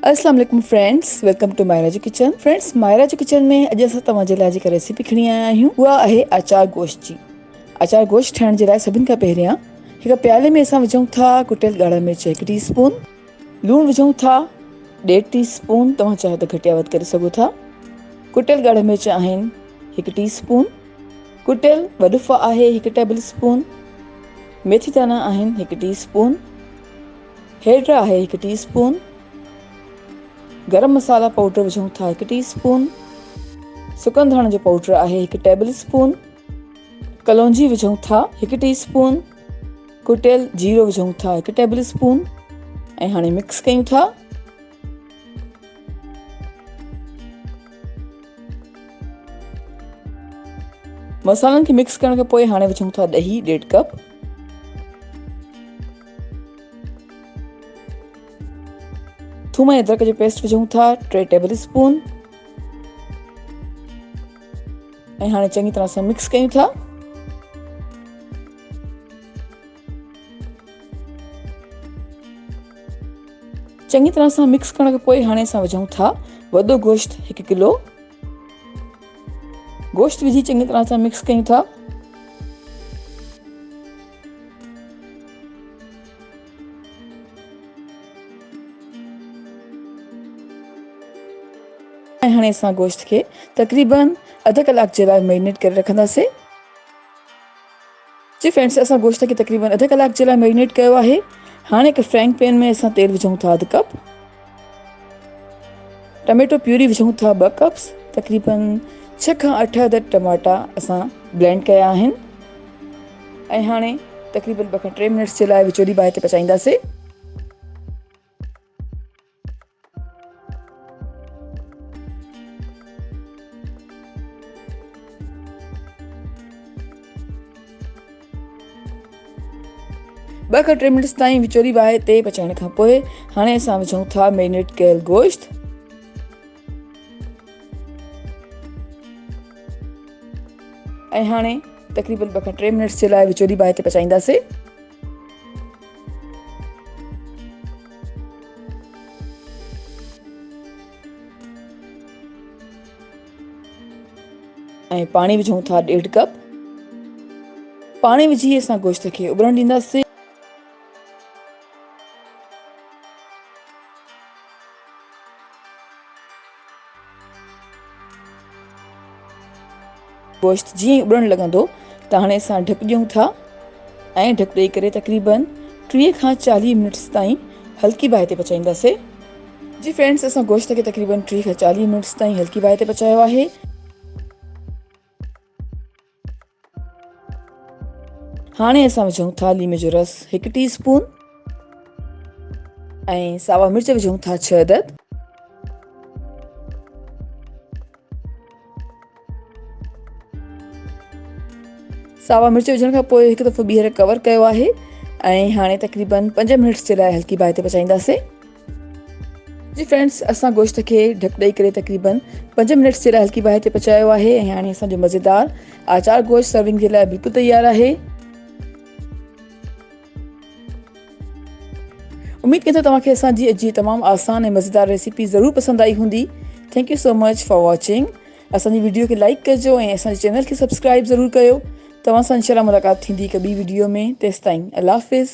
अस्सलाम वालेकुम friends, welcome to Mayraj kitchen. Friends, Mayraj kitchen में अॼु असां तव्हांजे लाइ जेका रेसिपी खणी आया आहियूं उहा आहे अचार गोश्त जी। अचार गोश्त ठाहिण जे लाइ सभिनि खां पहिरियां हिकु प्याले में असां विझूं था कुटियल ॻाढ़ा मिर्च 1 टीस्पून, लूणु विझूं था 1.5 टीस्पून, तव्हां चाहियो त घटि या वधि करे सघो था। कुटियल ॻाढ़ा मिर्च आहिनि 1 टीस्पून, कुटियल वॾुफ़ आहे 1 टेबल स्पून, मेथी दाना आहिनि 1 टीस्पून, हेड आहे 1 टीस्पून, गरम मसाला पाउडर विझूं था 1 टीस्पून, सुकन धाणनि जो पाउडर आहे 1 टेबल स्पून, कलौंजी विझूं था 1 टीस्पून, कुटियल जीरो विझूं था 1 टेबल स्पून ऐं हाणे मिक्स कयूं था। मसालनि खे मिक्स करण खां पोइ हाणे विझूं था ॾही 1.5 कप, थूम ऐं अदरक जो पेस्ट विझूं था 3 टेबल स्पून ऐं हाणे चङी तरह सां मिक्स कयूं था। चङी तरह सां मिक्स करण खां पोइ हाणे असां विझूं था वॾो गोश्त 1 किलो। गोश्त विझी चङी तरह सां मिक्स कयूं था। ऐं हाणे असां गोश्त खे तक़रीबन अधु कलाक जे लाइ मैरिनेट करे रखंदासीं। जी फ्रेंड्स, असां गोश्त खे तक़रीबन अधु कलाक जे लाइ मैरिनेट कयो आहे। हाणे हिकु फ्राइंग पैन में असां तेल विझूं था 1 कप, टमेटो प्यूरी विझूं था 2 कप्स, तक़रीबन 6 खां 8 अदद टमाटा असां ब्लेंड कया आहिनि ऐं हाणे तक़रीबन 2 खां 3 मिनट्स जे लाइ विचोली बाहि ते पचाईंदासीं। ॿ खां 3 मिनट्स ताईं विचोली बाहि ते पचाइण खां पोइ हाणे असां विझूं था मैरिनेट कयल गोश्त ऐं हाणे तक़रीबन 2 खां 3 मिनट्स जे लाइ विचोली बाहि ते पचाईंदासीं। ऐं पाणी विझूं था 1.5 कप। पाणी विझी असां गोश्त खे उबरण ॾींदासीं। गोश्त जीअं ई उबरण लॻंदो त हाणे असां ढकु ॾियूं था ऐं ढकु ॾेई करे तक़रीबन 30 खां 40 मिनट्स ताईं हल्की बाहि ते पचाईंदासीं। जी फ्रेंड्स, असां गोश्त खे तक़रीबन 30 खां 40 मिनट्स ताईं हल्की बाहि ते पचायो आहे। हाणे असां विझूं था लीमे जो रस 1 टीस्पून ऐं सावा मिर्च विझूं था 6 अदद। सावा मिर्च विझण खां पोइ हिकु दफ़ो ॿीहर कवर कयो आहे ऐं हाणे तक़रीबन 5 मिनट्स जे लाइ हल्की बाहि ते पचाईंदासीं। जी फ्रेंड्स, असां गोश्त खे ढकु ॾेई करे तक़रीबन 5 मिनट्स जे लाइ हल्की बाहि ते पचायो आहे ऐं हाणे असांजो मज़ेदार अचार गोश्त सर्विंग जे लाइ बिल्कुलु तयारु आहे। उमेद कयां थो तव्हांखे असांजी अॼु जी तमामु आसान ऐं मज़ेदार रेसिपी ज़रूरु पसंदि आई हूंदी। Thank you so much for watching. असांजी वीडियो खे लाइक कजो ऐं असांजे चैनल खे सब्सक्राइब ज़रूरु कयो। तव्हां सां इंशाल्लाह मुलाक़ात थींदी हिकु ॿी वीडियो में। तेसिताईं अल्लाह हाफ़िज़।